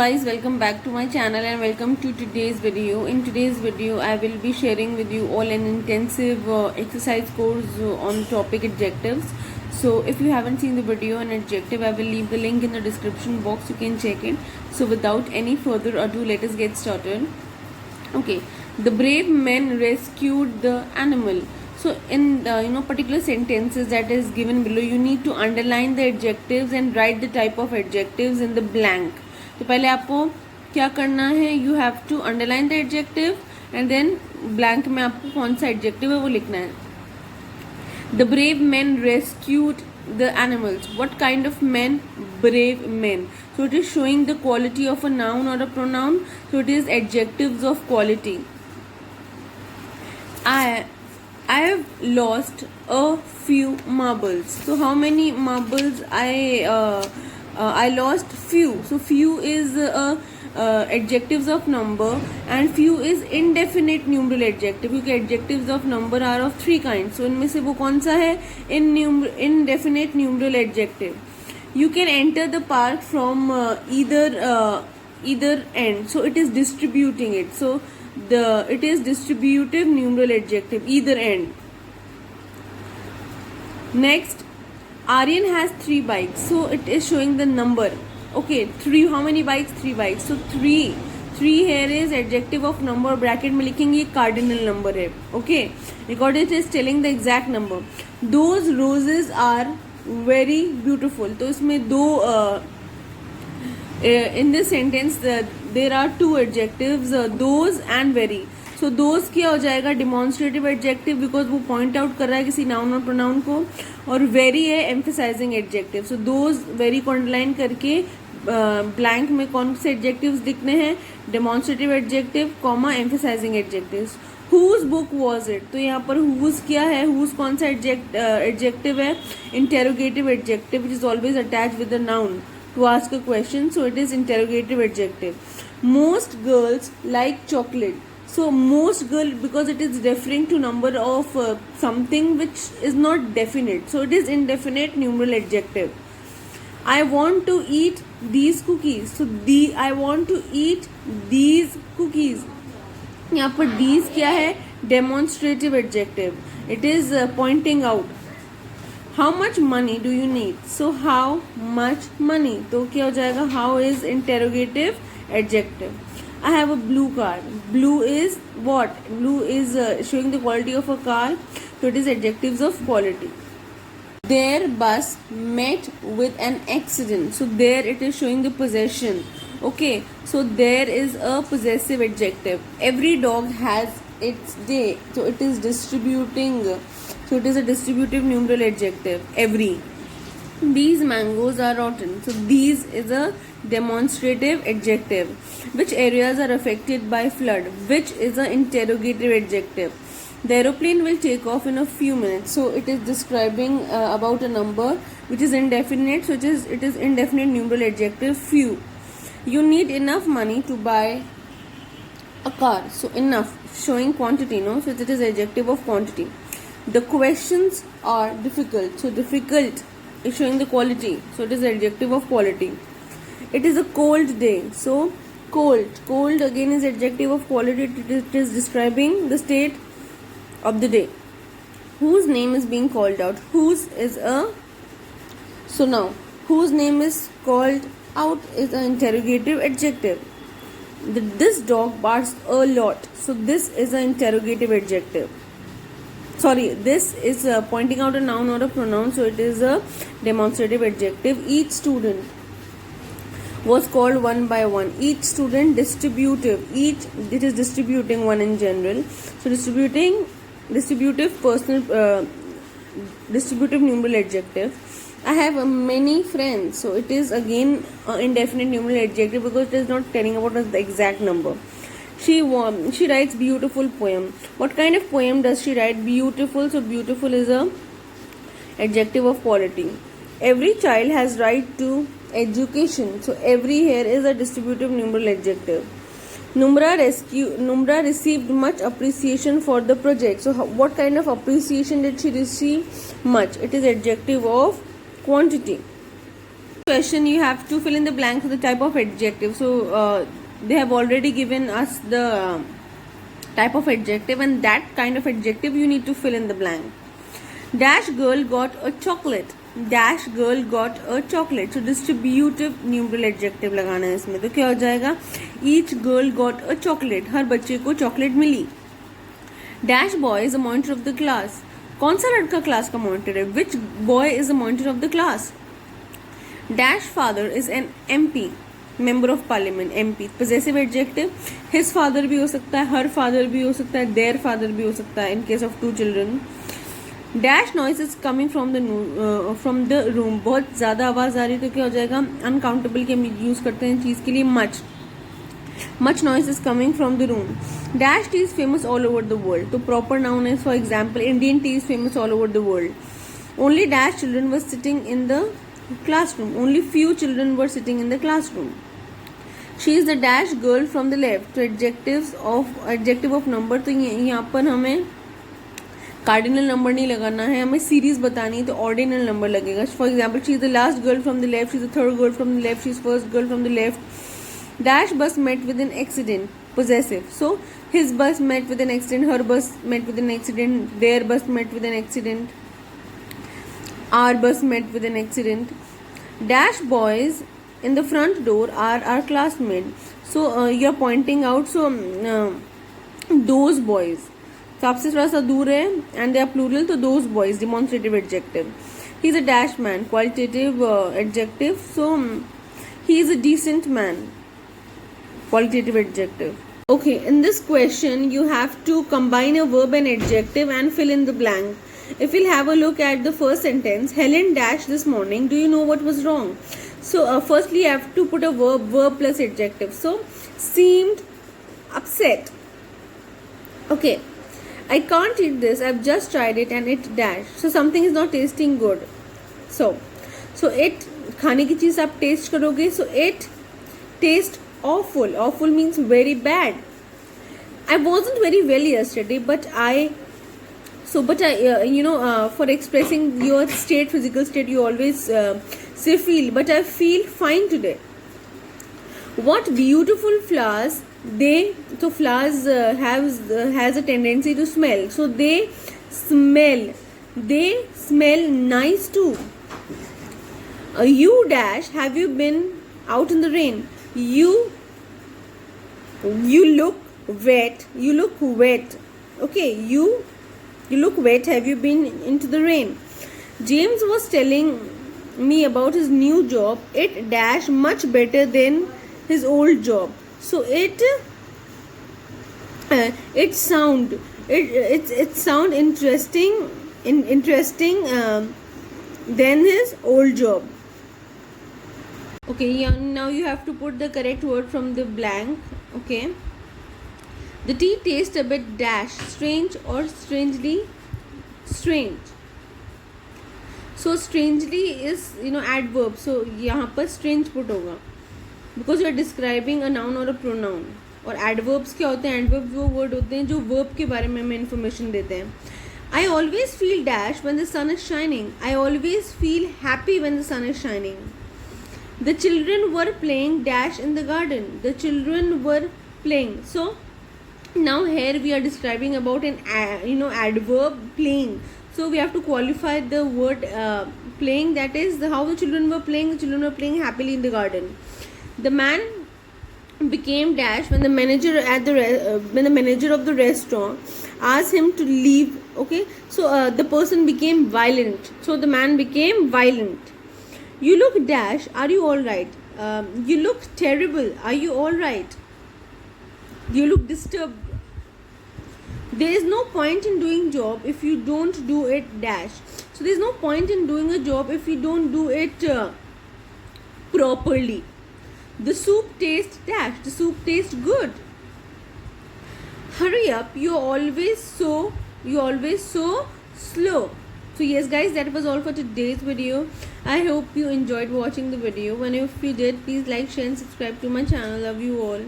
guys, welcome back to my channel and welcome to today's video. In today's video I will be sharing with you all an intensive exercise course on topic adjectives. So if you haven't seen the video on adjective, I will leave the link in the description box, you can check it. So without any further ado, let us get started. Okay, the brave men rescued the animal. So in particular sentences that is given below, you need to underline the adjectives and write the type of adjectives in the blank. तो पहले आपको क्या करना है, you have to underline the adjective and then blank में आपको कौन सा एडजेक्टिव है वो लिखना है. The brave man rescued the animals. What kind of man? Brave man. So it is showing the quality of a noun or a pronoun. So it is adjectives of quality. I have lost a few marbles. So how many marbles? I lost few. So few is adjectives of number and few is indefinite numeral adjective, क्योंकि adjectives of number are of three kinds. So इनमें से वो कौन सा है? Indefinite numeral adjective. You can enter the park from either end. So it is distributing it. So it is distributive numeral adjective, either end. Next, Aryan has 3 bikes. So it is showing the number. Okay, 3. How many bikes? 3 bikes. So 3 here is adjective of number. Bracket में लिखेंगे cardinal number है. Okay, because it is telling the exact number. Those roses are very beautiful. तो इसमें दो in this sentence there are 2 adjectives, those and very. So those क्या हो जाएगा? demonstrative adjective, because वो point out कर रहा है किसी noun और pronoun को. और very है emphasizing adjective. So those very को underline करके blank में कौन से adjectives लिखने हैं? demonstrative adjective, comma emphasizing adjectives. Whose book was it? तो यहाँ पर whose क्या है? whose कौन सा adjective है? interrogative adjective, which is always attached with the noun to ask a question. So it is interrogative adjective. Most girls like chocolate. So most girl, because it is referring to number of something which is not definite. So it is indefinite numeral adjective. I want to eat these cookies. So I want to eat these cookies. यहाँ पर these क्या है? Demonstrative adjective. It is pointing out. How much money do you need? So how much money? तो क्या हो जाएगा? How is interrogative adjective. I have a blue car. Blue is what? Blue is showing the quality of a car. So it is adjectives of quality. Their bus met with an accident. So there it is showing the possession. Okay. So there is a possessive adjective. Every dog has its day. So it is distributing. So it is a distributive numeral adjective. Every. These mangoes are rotten. So these is a demonstrative adjective. Which areas are affected by flood? Which is an interrogative adjective. The aeroplane will take off in a few minutes. So it is describing about a number which is indefinite. So it is indefinite numeral adjective. Few. You need enough money to buy a car. So enough, showing quantity, no? So it is adjective of quantity. The questions are difficult. So difficult is showing the quality. So it is adjective of quality. It is a cold day. So cold again is adjective of quality. It is describing the state of the day. Whose name is being called out? Whose is a, so now whose name is called out is an interrogative adjective. This dog barks a lot. So this is an interrogative adjective. Sorry, this is pointing out a noun or a pronoun. So it is a demonstrative adjective. Each student was called one by one. Each student distributive. It is distributing one in general. So distributive personal distributive numeral adjective. I have many friends. So it is again indefinite numeral adjective, because it is not telling about the exact number. She writes beautiful poem. What kind of poem does she write? Beautiful. So beautiful is a adjective of quality. Every child has right to education. So every here is a distributive numeral adjective. Numra received much appreciation for the project. So what kind of appreciation did she receive? Much. It is adjective of quantity. question you have to fill in the blank for the type of adjective. So they have already given us the type of adjective, and that kind of adjective you need to fill in the blank. Dash girl got a chocolate. Dash girl got a chocolate. So distributive numeral adjective लगाना है इसमें. तो क्या हो जाएगा? Each girl got a chocolate. हर बच्चे को chocolate milli. Dash boy is a monitor of the class. कौन सा लड़का क्लास का मॉनिटर है? Which boy is a monitor of the class? Dash father is an MP, member of parliament. MP possessive adjective. His father भी हो सकता है, her father भी हो सकता है, their father भी हो सकता है in case of two children. Dash noise is coming from the room. बहुत ज़्यादा आवाज़ आ रही है तो क्या हो जाएगा? Uncountable के हम यूज़ करते हैं चीज़ के लिए much. Much noise is coming from the room. Dash tea is famous all over the world. तो proper noun is, for example, Indian tea is famous all over the world. Only dash children were sitting in the classroom. Only few children were sitting in the classroom. She is the dash girl from the left. तो adjective of number, तो यहाँ पर हमें cardinal number नहीं लगाना है, हमें series बतानी है तो ऑर्डिनल नंबर लगेगा. For example, she is the last girl from the left, she is the third girl from the left, she is first girl from the left. Dash bus met with an accident. Possessive. So his bus met with an accident, her bus met with an accident, their bus met with an accident, our bus met with an accident. Dash boys in the front door are our classmates. So you're pointing out, so those boys. तो आपसे थोड़ा सा दूर है and they are plural, तो those boys, demonstrative adjective. He is a dash man, qualitative adjective. So he is a decent man, qualitative adjective. Okay, in this question you have to combine a verb and adjective and fill in the blank. If we'll have a look at the first sentence, Helen dashed this morning. Do you know what was wrong? So firstly you have to put a verb plus adjective. So seemed upset. Okay, I can't eat this. I've just tried it and it dashed. So something is not tasting good. So it, खाने की चीज़ आप test करोगे. So it taste awful. Awful means very bad. I wasn't very well yesterday, but I for expressing your physical state, you always say feel, but I feel fine today. What beautiful flowers. So flowers has a tendency to smell, so they smell nice too. You dash, have you been out in the rain? You look wet. Okay, you look wet. Have you been into the rain? James was telling me about his new job. It dash much better than his old job. So it sound interesting than his old job. Okay, yeah, now you have to put the correct word from the blank. Okay, the tea tastes a bit dash strange or strangely strange. So strangely is adverb. So यहाँ पर strange put होगा because you are describing a noun or a pronoun. और adverbs क्या होते हैं? Adverbs वो word होते हैं जो verb के बारे में हमें information देते हैं. I always feel dash when the sun is shining. I always feel happy when the sun is shining. The children were playing dash in the garden. The children were playing. So now here we are describing about an adverb playing. So we have to qualify the word playing. That is how the children were playing. The children were playing happily in the garden. The man became dash when the manager of the restaurant asked him to leave. Okay, so the person became violent. So the man became violent. You look dash. Are you all right? You look terrible. Are you all right? You look disturbed. There is no point in doing job if you don't do it dash. So there is no point in doing a job if you don't do it properly. The soup tastes dash. The soup tastes good. Hurry up. You're always so slow. So yes guys, that was all for today's video. I hope you enjoyed watching the video. And if you did, please like, share and subscribe to my channel. Love you all.